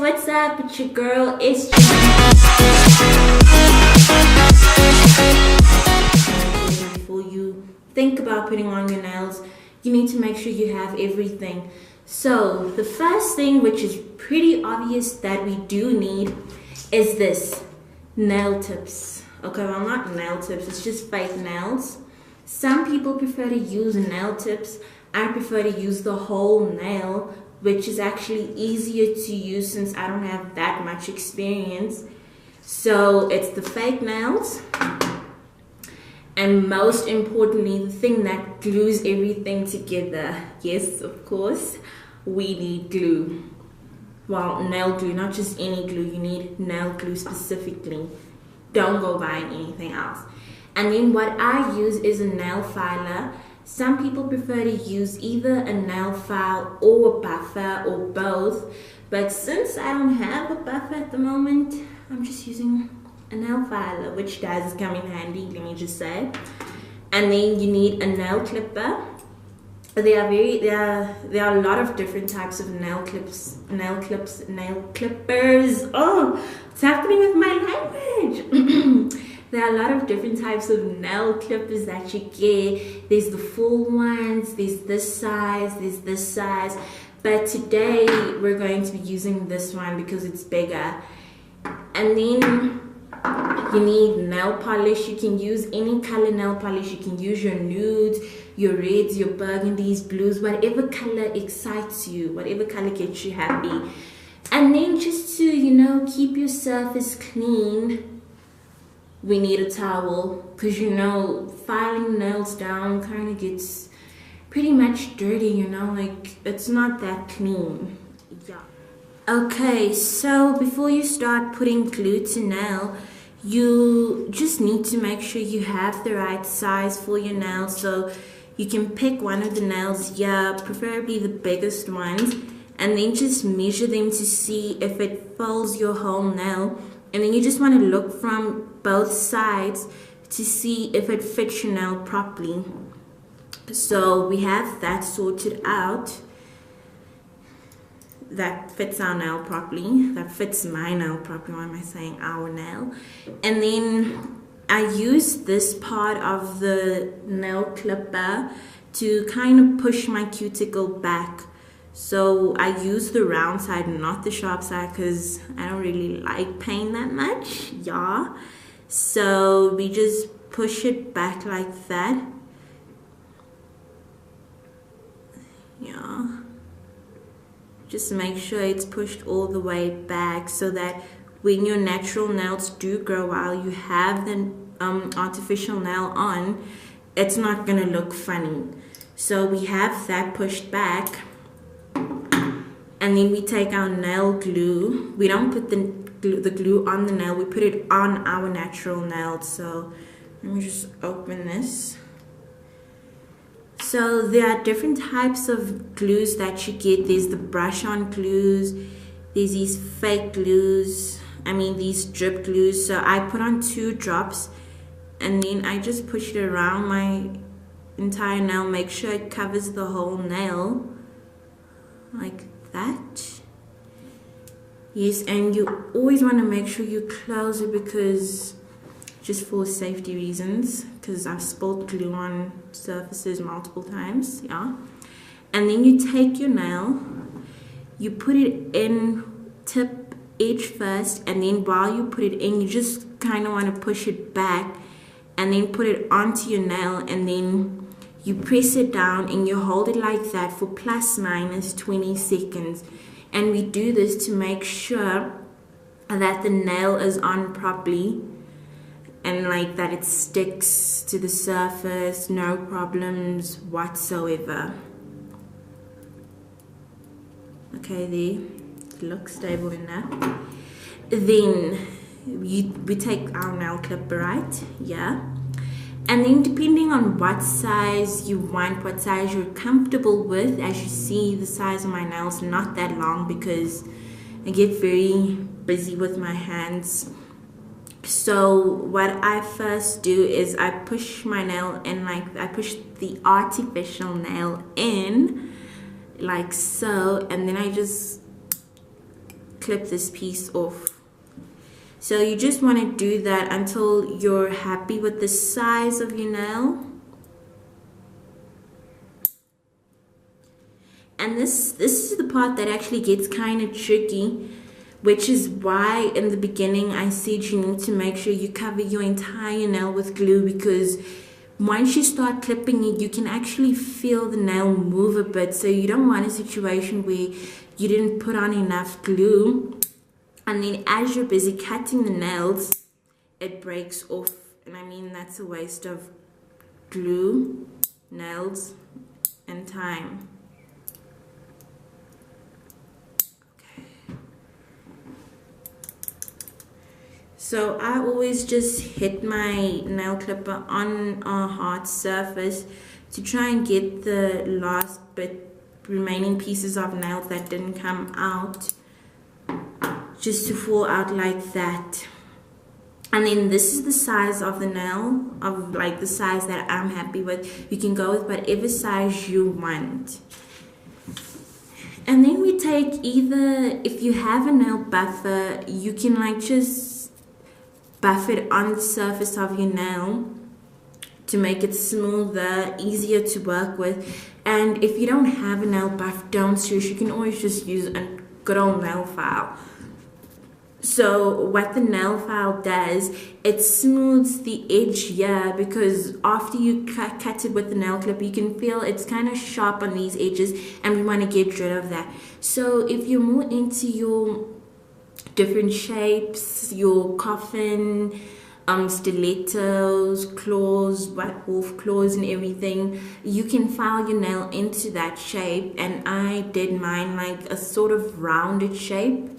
what's up? It's your girl, it's before you think about putting on your nails, you need to make sure you have everything. So the first thing, which is pretty obvious that we do need, is this nail tips. Okay, well, not nail tips, it's just fake nails. Some people prefer to use nail tips. I prefer to use the whole nail, which is actually easier to use since I don't have that much experience. So it's the fake nails, and most importantly, the thing that glues everything together. Yes, of course, we need glue. Well, nail glue, not just any glue, you need nail glue specifically. Don't go buying anything else. And then what I use is a nail filer. Some people prefer to use either a nail file or a buffer or both, but since I don't have a buffer at the moment, I'm just using a nail filer, which does come in handy, let me just say. And then you need a nail clipper. There are a lot of different types of nail clippers. Oh, what's happening with my language? There are a lot of different types of nail clippers that you get. There's the full ones, there's this size, there's this size. But today we're going to be using this one because it's bigger. And then you need nail polish. You can use any color nail polish. You can use your nudes, your reds, your burgundies, blues, whatever color excites you, whatever color gets you happy. And then just to, keep your surface clean, we need a towel, because filing nails down kind of gets pretty much dirty, like it's not that clean. Yeah. Okay, so before you start putting glue to nail, you just need to make sure you have the right size for your nails. So you can pick one of the nails here, preferably the biggest ones, and then just measure them to see if it fills your whole nail. And then you just want to look from both sides to see if it fits your nail properly. So we have that sorted out. That fits our nail properly. That fits my nail properly. Why am I saying our nail? And then I use this part of the nail clipper to kind of push my cuticle back. So I use the round side, not the sharp side, because I don't really like pain that much. Yeah. So we just push it back like that. Yeah. Just make sure it's pushed all the way back so that when your natural nails do grow while you have the artificial nail on, it's not going to look funny. So we have that pushed back. And then we take our nail glue. We don't put the glue on the nail. We put it on our natural nail. So let me just open this. So there are different types of glues that you get. There's the brush-on glues. There's these fake glues. These drip glues. So I put on 2 drops. And then I just push it around my entire nail. Make sure it covers the whole nail. Like that. Yes, and you always want to make sure you close it, because just for safety reasons, because I've spilled glue on surfaces multiple times. Yeah. And then you take your nail, you put it in tip edge first, and then while you put it in, you just kind of want to push it back and then put it onto your nail, and then you press it down and you hold it like that for plus minus 20 seconds. And we do this to make sure that the nail is on properly and like that it sticks to the surface, no problems whatsoever. Okay, there, it looks stable enough. Then we take our nail clipper, right? Yeah. And then depending on what size you want, what size you're comfortable with, as you see, the size of my nails not that long because I get very busy with my hands. So what I first do is I push my nail in, like I push the artificial nail in like so, and then I just clip this piece off. So you just want to do that until you're happy with the size of your nail. And this is the part that actually gets kind of tricky, which is why in the beginning I said you need to make sure you cover your entire nail with glue, because once you start clipping it, you can actually feel the nail move a bit. So you don't want a situation where you didn't put on enough glue, and then as you're busy cutting the nails, it breaks off. And I mean, that's a waste of glue, nails, and time. So I always just hit my nail clipper on a hard surface to try and get the last bit remaining pieces of nails that didn't come out just to fall out like that. And then this is the size of the nail, of like the size that I'm happy with. You can go with whatever size you want. And then we take either, if you have a nail buffer, you can like just buff it on the surface of your nail to make it smoother, easier to work with. And if you don't have a nail buff, don't stress, you can always just use a good old nail file. So what the nail file does, it smooths the edge here, because after you cut it with the nail clip, you can feel it's kind of sharp on these edges, and we want to get rid of that. So if you're more into your different shapes, your coffin, stilettos, claws, white wolf claws and everything, you can file your nail into that shape. And I did mine like a sort of rounded shape.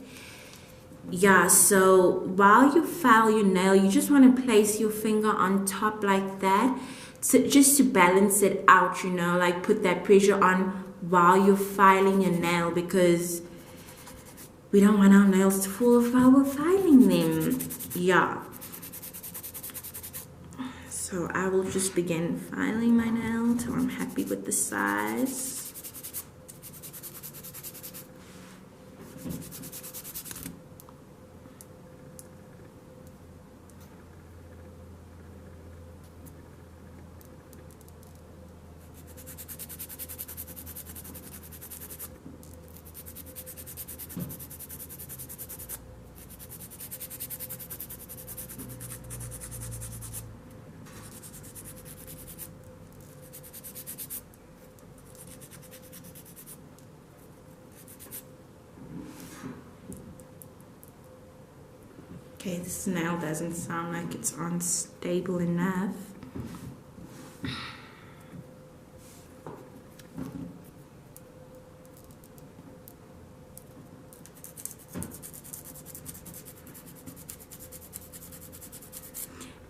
Yeah, so while you file your nail, you just want to place your finger on top like that, so just to balance it out, you know, like put that pressure on while you're filing your nail, because we don't want our nails to fall off while we're filing them. Yeah. So I will just begin filing my nail until I'm happy with the size. Okay, this nail doesn't sound like it's unstable enough.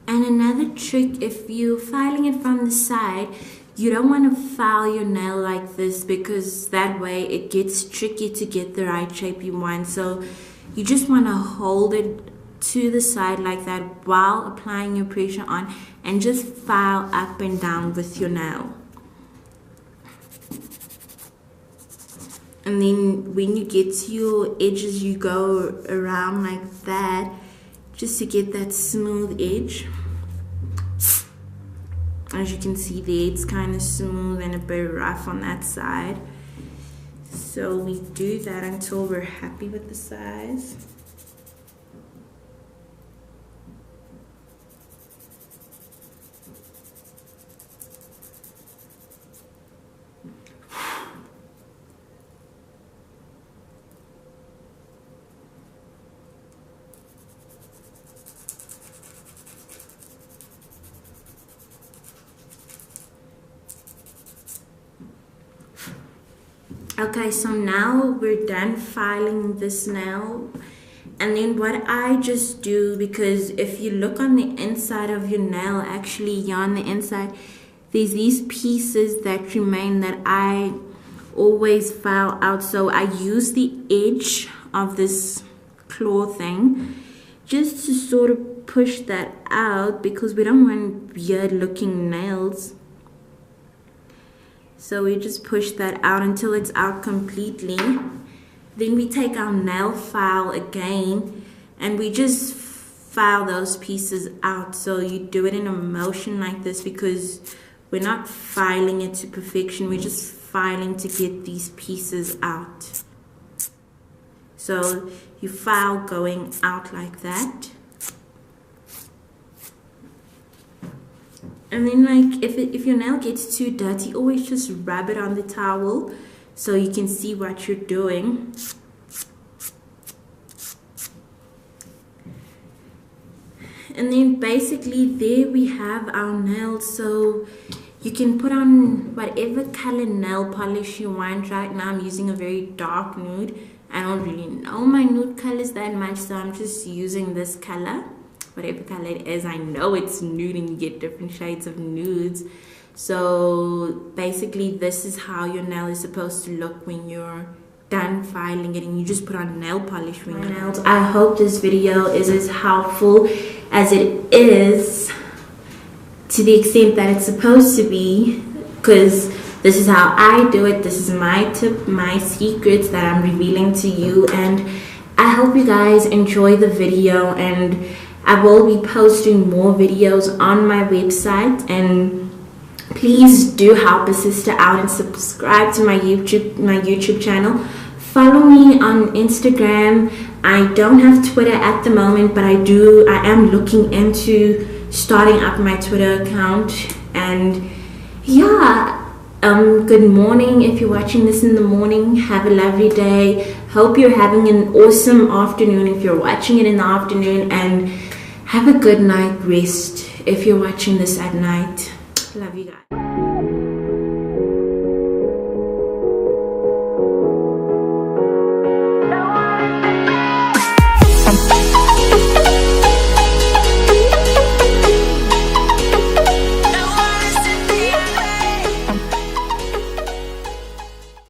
And another trick, if you're filing it from the side, you don't want to file your nail like this, because that way it gets tricky to get the right shape you want. So you just want to hold it to the side like that while applying your pressure on, and just file up and down with your nail. And then when you get to your edges, you go around like that just to get that smooth edge. As you can see there, it's kind of smooth and a bit rough on that side. So we do that until we're happy with the size. Okay, so now we're done filing this nail. And then what I just do, because if you look on the inside of your nail, actually here on the inside, there's these pieces that remain that I always file out. So I use the edge of this claw thing just to sort of push that out, because we don't want weird looking nails. So we just push that out until it's out completely. Then we take our nail file again and we just file those pieces out. So you do it in a motion like this because we're not filing it to perfection, we're just filing to get these pieces out. So you file going out like that. And then like if your nail gets too dirty, always just rub it on the towel so you can see what you're doing. And then basically there we have our nails. So you can put on whatever color nail polish you want. Right now I'm using a very dark nude. I don't really know my nude colors that much, so I'm just using this color. Whatever color it is, I know it's nude and you get different shades of nudes. So basically this is how your nail is supposed to look when you're done filing it and you just put on nail polish when your nails. I hope this video is as helpful as it is, to the extent that it's supposed to be, because this is how I do it. This is my tip, my secrets that I'm revealing to you, and I hope you guys enjoy the video. And I will be posting more videos on my website, and please do help a sister out and subscribe to my YouTube channel. Follow me on Instagram. I don't have Twitter at the moment, but I am looking into starting up my Twitter account. And yeah, good morning if you're watching this in the morning. Have a lovely day. Hope you're having an awesome afternoon if you're watching it in the afternoon, and have a good night rest if you're watching this at night. Love you guys.